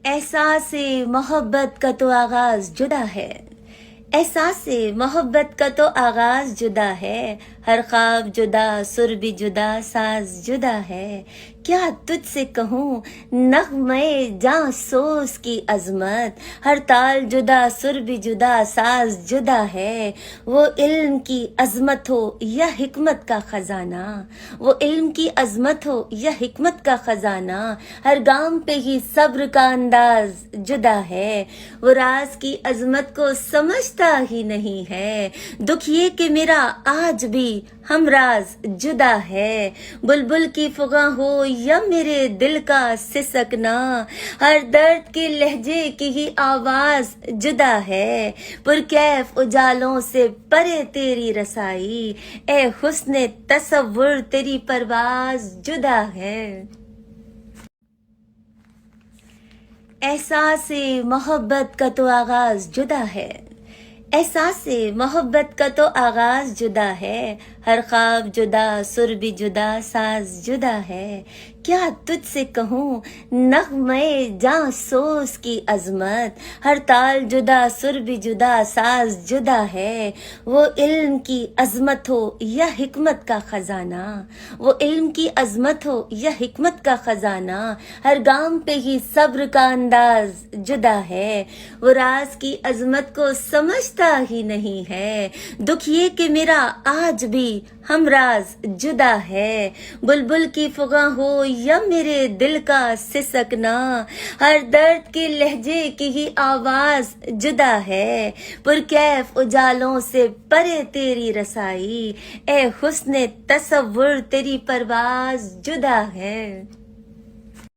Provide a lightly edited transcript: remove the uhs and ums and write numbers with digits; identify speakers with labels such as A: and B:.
A: احساس محبت کا تو آغاز جدا ہے، احساس محبت کا تو آغاز جدا ہے، ہر خواب جدا، سر بھی جدا، ساز جدا ہے۔ کیا تجھ سے کہوں نغمے جاں سوز کی عظمت، ہر تال جدا، سر بھی جدا، ساز جدا ہے۔ وہ علم کی عظمت ہو یا حکمت کا خزانہ، وہ علم کی عظمت ہو یا حکمت کا خزانہ، ہر گام پہ ہی صبر کا انداز جدا ہے۔ وہ راز کی عظمت کو سمجھتا ہی نہیں ہے، دکھ یہ کہ میرا آج بھی ہم راز جدا ہے۔ بلبل کی فغاں ہو یا میرے دل کا سسکنا، ہر درد کے لہجے کی ہی آواز جدا ہے۔ پرکیف اجالوں سے پرے تیری رسائی، اے حسن تصور تیری پرواز جدا ہے۔ احساس محبت کا تو آغاز جدا ہے، احساس محبت کا تو آغاز جدا ہے، ہر خواب جدا، سر بھی جدا، ساز جدا ہے۔ کیا تجھ سے کہوں نغمے جاں سوز کی عظمت، ہر تال جدا، سر بھی جدا، ساز جدا ہے۔ وہ علم کی عظمت ہو یا حکمت کا خزانہ، وہ علم کی عظمت ہو یا حکمت کا خزانہ، ہر گام پہ ہی صبر کا انداز جدا ہے۔ وہ راز کی عظمت کو سمجھتا ہی نہیں ہے، دکھ یہ کہ میرا آج بھی ہم راز جدا ہے۔ بلبل کی فغاں ہو یا میرے دل کا سسکنا، ہر درد کے لہجے کی ہی آواز جدا ہے۔ پرکیف اجالوں سے پرے تیری رسائی، اے حسن تصور تیری پرواز جدا ہے۔